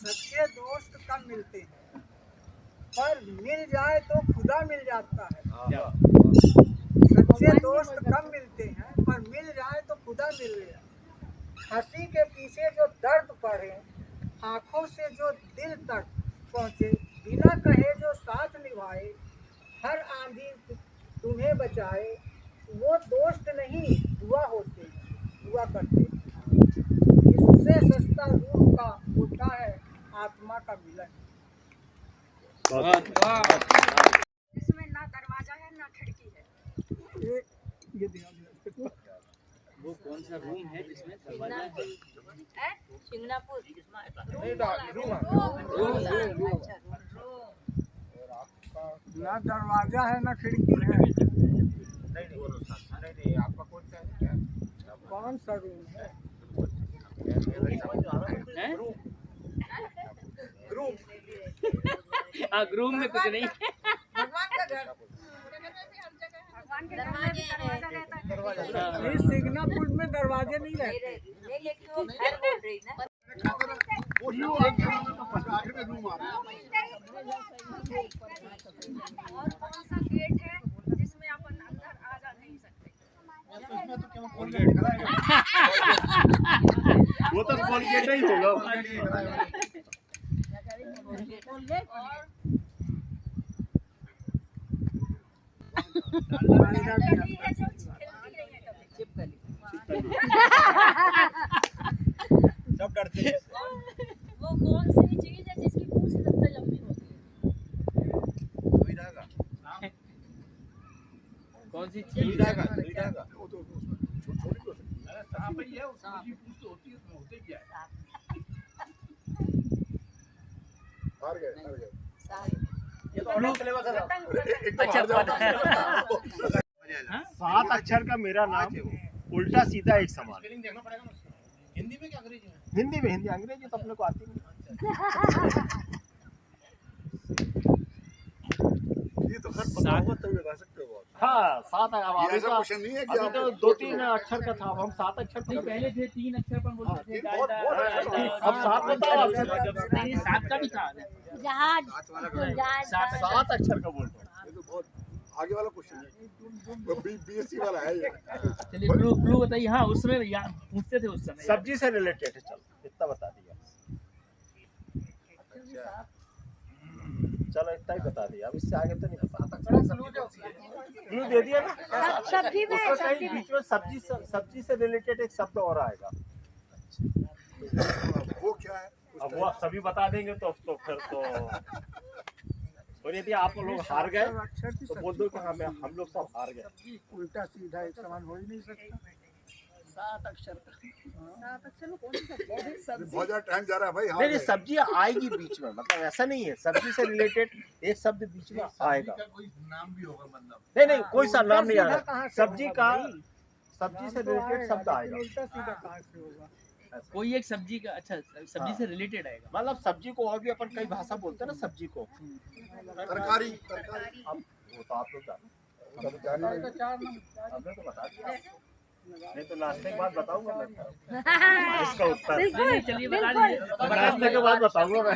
सच्चे दोस्त कम मिलते हैं, पर मिल जाए तो खुदा मिल जाता है। सच्चे दोस्त कम मिलते हैं, पर मिल जाए तो खुदा मिल जाए। हंसी के पीछे जो दर्द पड़े, आंखों से जो दिल तक पहुँचे, बिना कहे जो साथ निभाए, हर आंधी तुम्हें बचाए, वो दोस्त नहीं दुआ होते हैं, दुआ करते हैं। इससे सस्ता रूह का होता है आत्मा का मिलन। इसमें ना दरवाजा है ना खिड़की है। ये ध्यान वो कौन सा रूम है जिसमें दरवाजा है? सिंगनापुर ना दरवाजा है ना खिड़की है। नहीं आपका कौन सा है क्या? कौन सा रूम है? हाँ, ग्रूम में कुछ नहीं। भगवान का घर, भगवान के दरवाजे दरवाजा रहता है। इस सिग्नापुर में दरवाजे नहीं रहते। तो घर बोल रही ना। और कौन सा गेट है जिसमें अपन अंदर आ जा नहीं सकते? वो तो कोलगेट ही होगा। सब डरते हैं। वो कौन सी चीज है जिसकी पूंछ सबसे लंबी होती है? कौन सी सुविधा का हार गए। ये तो अलग सिलेबस है। अच्छा, 7 अक्षर का मेरा नाम उल्टा सीधा एक समान। हिंदी में क्या अंग्रेजी में? हिंदी अंग्रेजी तो अपने को आती नहीं। ये तो हर पता होगा तभी बता सकते हो। हाँ 7 अभी तो क्वेश्चन नहीं है कि आप 2-3 अक्षर का था, अब हम 7 अक्षर नहीं, पहले थे 3 अक्षर पर बोलते थे। अब 7 बताओ। नहीं, 7 का भी था। जहाज 7 अक्षर का बोलते हैं। ये तो बहुत आगे वाला क्वेश्चन है, बीएससी वाला है ये। चलिए क्लू बताइए। हाँ, उसमें पूछते थे उस समय। सब्जी से रिलेटेड है। चलो इतना बता दिया। चलो इतना ही बता दिया, अब इससे आगे तो नहीं बता। क्लू दे दिया ना। सब्जी में उसमें कहीं बीच में सब्जी से रिलेटेड एक शब्द और आएगा। वो क्या है? अब वो सभी बता देंगे तो फिर तो। और यदि आप लोग हार गए तो बोल दो कि हम लोग सब हार गए। उल्टा सीधा एक समान हो ही नहीं सकता। 7 अक्षर में कौन सी सब्जी? बहुत ज्यादा टाइम जा रहा है भाई। नहीं सब्जी आएगी बीच में, मतलब ऐसा नहीं है। सब्जी से रिलेटेड एक शब्द बीच में आएगा। कोई नाम भी होगा मतलब? नहीं कोई सा नाम नहीं आ उल्टा रहा। सीधा सब्जी से रिलेटेड शब्द आएगा। उल्टा सीधा कहाँ से होगा? कोई एक सब्जी का, अच्छा सब्जी से रिलेटेड आएगा। मतलब सब्जी को और भी अपन कई भाषा बोलते हैं ना। सब्जी को तरकारी। अब वो तो आप लोग जाने हमने तो बता दिया। नहीं तो नाश्ते के बाद बताऊंगा मैं इसका उत्तर। चलिए बता दीजिए। नाश्ते के बाद बताऊंगा मैं।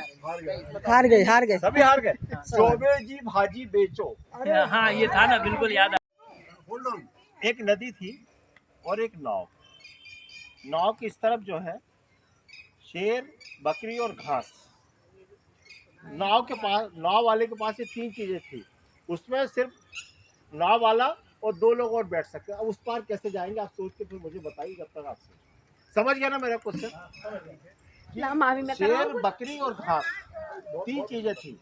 हार गए सभी हार गए। चौबे जी भाजी बेचो। हाँ, ये था ना, बिल्कुल याद आ। एक नदी थी और एक नाव। नाव की इस तरफ जो है शेर, बकरी और घास। नाव वाले के पास ये 3 चीजें थी। उसमें सिर्फ नाव वाला और 2 लोग और बैठ सकते हैं। अब उस पार कैसे जाएंगे आप सोच के फिर मुझे बताइए। जब तक आपसे समझ गया ना मेरा क्वेश्चन? शेर, बकरी और घास 3 चीजें थी।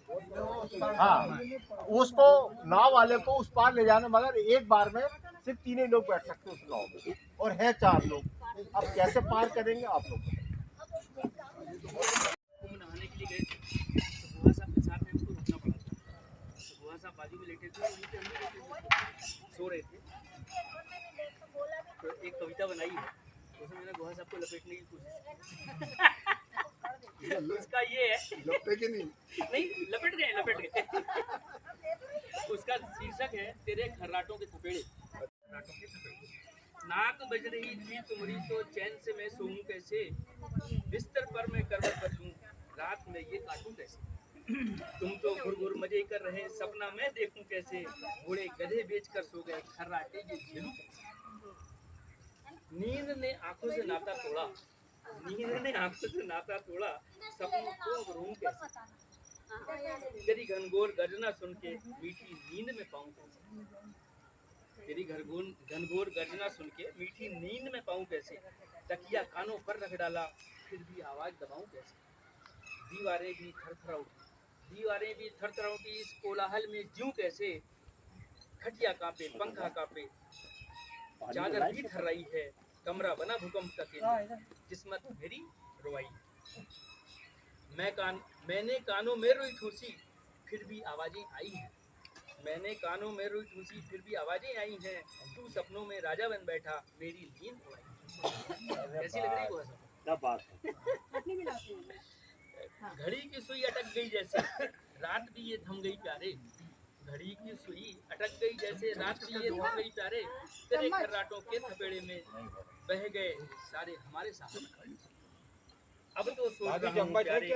हाँ, उसको नाव वाले को उस पार ले जाना, मगर एक बार में सिर्फ 3 ही लोग बैठ सकते हैं उस नाव में, और है 4 लोग। अब कैसे पार करेंगे आप लोग? नहाने के लिए गए थे तो बुआ साहब के साथ में उसको रुकना पड़ा था। तो बुआ साहब बाजू में लेटे थे, वहीं पे हम लोग सो रहे थे। तो एक कविता बनाई है, उसमें मैंने बुआ साहब को लपेटने की कोशिश की। उसका ये है, नहीं लपेट गए। उसका शीर्षक है तेरे खर्राटों के थपेड़े। नाक बज रही थी तुम्हारी तो चैन से मैं सोऊं कैसे, बिस्तर पर मैं करवट बदलूं रात में ये काटूं कैसे। तुम तो घुर घुर मजे कर रहे, सपना मैं देखूं कैसे। घोड़े गधे बेचकर सो गए, खर्राटे ये झेलूं कैसे। नींद ने आंखों से नाता तोड़ा, नींद ने आंखों से नाता तोड़ा, सपनों को अब रूं कैसे। तेरी घनघोर गर्जना सुन के मीठी नींद में पाऊं कैसे। तेरी घनघोर गर्जना सुन के मीठी नींद में पाऊं कैसे। तकिया कानों पर रख डाला, फिर भी आवाज दबाऊं कैसे। दीवारें भी थरथरा उठी, दीवारें भी थरथरा उठी, इस कोलाहल में जीऊं कैसे। खटिया कांपे, पंखा कांपे, चादर भी थर्राई है, कमरा बना भूकंप का केंद्र, किस्मत मेरी रोई। मैंने कानों में रोई ठूसी, फिर भी आवाजें आई हैं। मैंने कानों में रोई ठूसी, फिर भी आवाजें आई हैं। तू सपनों में राजा बन बैठा, मेरी नींद उड़ाई। कैसी लग रही है? क्या बात है। घड़ी की सुई अटक गई जैसे, रात भी ये थम गई प्यारे। घड़ी की सुई अटक गई जैसे, रात भी ये थम गई प्यारे। तेरे खर्राटों के थपेड़े में बह गए सारे हमारे साथ। अब तो सोच रहा हूँ प्यारे,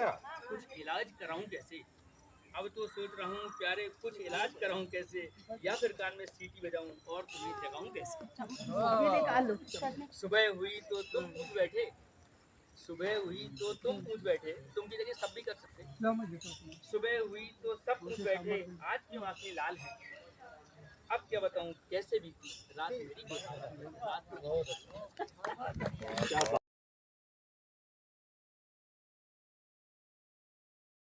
कुछ इलाज कराऊं कैसे। अब तो सोच रहा हूँ प्यारे, कुछ इलाज कराऊं कैसे। या फिर कान में सीटी बजाऊं और तुम्हें जगाऊं कैसे। सुबह हुई तो तुम पूछ बैठे, सुबह हुई तो तुम पूछ बैठे। तुम की जगह सब भी कर सकते। सुबह हुई तो सब पूछ बैठे, आज क्यों आंखें लाल हैं। अब क्या बताऊं कैसे बीती रात मेरी।